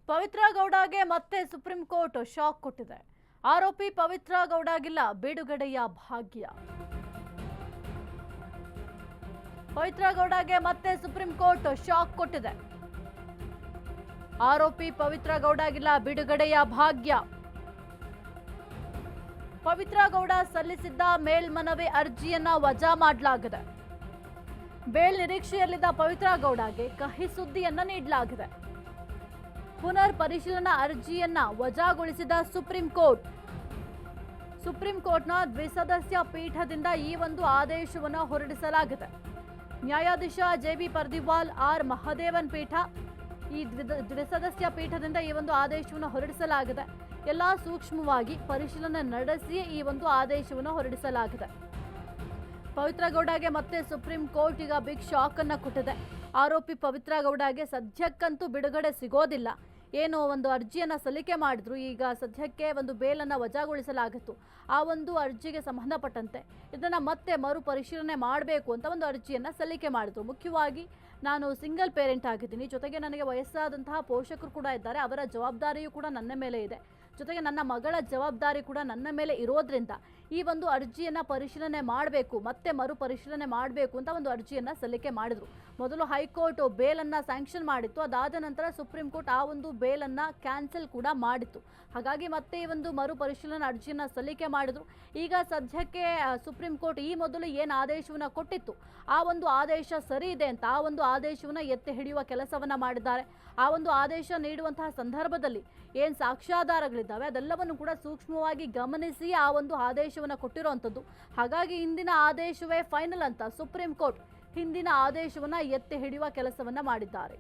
ಪವಿತ್ರ ಗೌಡಗೆ ಮತ್ತೆ supreme court shock ಕೊಟ್ಟಿದೆ. ಆರೋಪಿ ಪವಿತ್ರ ಗೌಡಗಿಲ್ಲ ಬಿಡುಗಡೆಯ ಭಾಗ್ಯ. ಪವಿತ್ರ ಗೌಡಗೆ ಮತ್ತೆ ಸುಪ್ರೀಂ ಕೋರ್ಟ್ ಶಾಕ್ ಕೊಟ್ಟಿದೆ. ಆರೋಪಿ ಪವಿತ್ರ ಗೌಡಗಿಲ್ಲ ಬಿಡುಗಡೆಯ ಭಾಗ್ಯ. ಪವಿತ್ರ ಗೌಡ ಸಲ್ಲಿಸಿದ್ದ ಮೇಲ್ಮನವಿ ಅರ್ಜಿಯನ್ನ ವಜಾ ಮಾಡಲಾಗಿದೆ. ಬೇಲ್ ನಿರೀಕ್ಷೆಯಲ್ಲಿದ್ದ ಪವಿತ್ರ ಗೌಡಗೆ ಕಹಿ ಸುದ್ದಿಯನ್ನ ನೀಡಲಾಗಿದೆ. ಪುನರ್ ಪರಿಶೀಲನಾ ಅರ್ಜಿಯನ್ನ ವಜಾಗೊಳಿಸಿದ ಸುಪ್ರೀಂ ಕೋರ್ಟ್ನ ದ್ವಿಸದಸ್ಯ ಪೀಠದಿಂದ ಈ ಒಂದು ಆದೇಶವನ್ನು ಹೊರಡಿಸಲಾಗಿದೆ. ನ್ಯಾಯಾಧೀಶ ಜೆ.ಬಿ. ಪರ್ದಿವಾಲ್, ಆರ್. ಮಹದೇವನ್ ಪೀಠ, ಈ ದ್ವಿಸದಸ್ಯ ಪೀಠದಿಂದ ಈ ಒಂದು ಆದೇಶವನ್ನು ಹೊರಡಿಸಲಾಗಿದೆ. ಎಲ್ಲ ಸೂಕ್ಷ್ಮವಾಗಿ ಪರಿಶೀಲನೆ ನಡೆಸಿ ಈ ಒಂದು ಆದೇಶವನ್ನು ಹೊರಡಿಸಲಾಗಿದೆ. ಪವಿತ್ರ ಗೌಡಗೆ ಮತ್ತೆ ಸುಪ್ರೀಂ ಕೋರ್ಟ್ ಈಗ ಬಿಗ್ ಶಾಕ್ ಅನ್ನ ಕೊಟ್ಟಿದೆ. ಆರೋಪಿ ಪವಿತ್ರ ಗೌಡಗೆ ಸದ್ಯಕ್ಕಂತೂ ಬಿಡುಗಡೆ ಸಿಗೋದಿಲ್ಲ. ಏನು ಒಂದು ಅರ್ಜಿಯನ್ನ ಸಲ್ಲಿಕೆ ಮಾಡಿದ್ರು, ಈಗ ಸದ್ಯಕ್ಕೆ ಒಂದು ಬೇಲನ್ನು ವಜಾಗೊಳಿಸಲಾಗಿತ್ತು. ಆ ಒಂದು ಅರ್ಜಿಗೆ ಸಂಬಂಧಪಟ್ಟಂತೆ ಇದನ್ನ ಮತ್ತೆ ಮರು ಪರಿಶೀಲನೆ ಮಾಡಬೇಕು ಅಂತ ಒಂದು ಅರ್ಜಿಯನ್ನ ಸಲ್ಲಿಕೆ ಮಾಡಿದ್ರು. ಮುಖ್ಯವಾಗಿ ನಾನು ಸಿಂಗಲ್ ಪೇರೆಂಟ್ ಆಗಿದ್ದೀನಿ, ಜೊತೆಗೆ ನನಗೆ ವಯಸ್ಸಾದಂತಹ ಪೋಷಕರು ಕೂಡ ಇದ್ದಾರೆ, ಅವರ ಜವಾಬ್ದಾರಿಯೂ ಕೂಡ ನನ್ನ ಮೇಲೆ ಇದೆ, ಜೊತೆಗೆ ನನ್ನ ಮಗಳ ಜವಾಬ್ದಾರಿ ಕೂಡ ನನ್ನ ಮೇಲೆ ಇರೋದ್ರಿಂದ ಈ ಒಂದು ಅರ್ಜಿಯನ್ನ ಪರಿಶೀಲನೆ ಮಾಡಬೇಕು, ಮತ್ತೆ ಮರು ಪರಿಶೀಲನೆ ಮಾಡಬೇಕು ಅಂತ ಒಂದು ಅರ್ಜಿಯನ್ನ ಸಲ್ಲಿಕೆ ಮಾಡಿದ್ರು. ಮೊದಲು ಹೈಕೋರ್ಟ್ ಬೇಲನ್ನ ಸ್ಯಾಂಕ್ಷನ್ ಮಾಡಿತ್ತು, ಅದಾದ ನಂತರ ಸುಪ್ರೀಂ ಕೋರ್ಟ್ ಆ ಒಂದು ಬೇಲನ್ನ ಕ್ಯಾನ್ಸಲ್ ಕೂಡ ಮಾಡಿತ್ತು. ಹಾಗಾಗಿ ಮತ್ತೆ ಈ ಒಂದು ಮರು ಪರಿಶೀಲನಾ ಅರ್ಜಿಯನ್ನ ಸಲ್ಲಿಕೆ ಮಾಡಿದ್ರು. ಈಗ ಸದ್ಯಕ್ಕೆ ಸುಪ್ರೀಂ ಕೋರ್ಟ್ ಈ ಮೊದಲು ಏನು ಆದೇಶವನ್ನ ಕೊಟ್ಟಿತ್ತು ಆ ಒಂದು ಆದೇಶ ಸರಿ ಇದೆ ಅಂತ ಆ ಒಂದು ಆದೇಶವನ್ನ ಎತ್ತಿ ಹಿಡಿಯುವ ಕೆಲಸವನ್ನ ಮಾಡಿದ್ದಾರೆ. ಆ ಒಂದು ಆದೇಶ ನೀಡುವಂತಹ ಸಂದರ್ಭದಲ್ಲಿ ಏನು ಸಾಕ್ಷ್ಯಾಧಾರಗಳಿದ್ದಾವೆ ಅದೆಲ್ಲವನ್ನು ಕೂಡ ಸೂಕ್ಷ್ಮವಾಗಿ ಗಮನಿಸಿ ಆ ಒಂದು ಆದೇಶವನ್ನು ಕೊಟ್ಟಿರುವಂಥದ್ದು. ಹಾಗಾಗಿ ಇಂದಿನ ಆದೇಶವೇ ಫೈನಲ್ ಅಂತ ಸುಪ್ರೀಂ ಕೋರ್ಟ್ ಹಿಂದಿನ ಆದೇಶವನ್ನ ಎತ್ತಿ ಹಿಡಿಯುವ ಕೆಲಸವನ್ನ ಮಾಡಿದ್ದಾರೆ.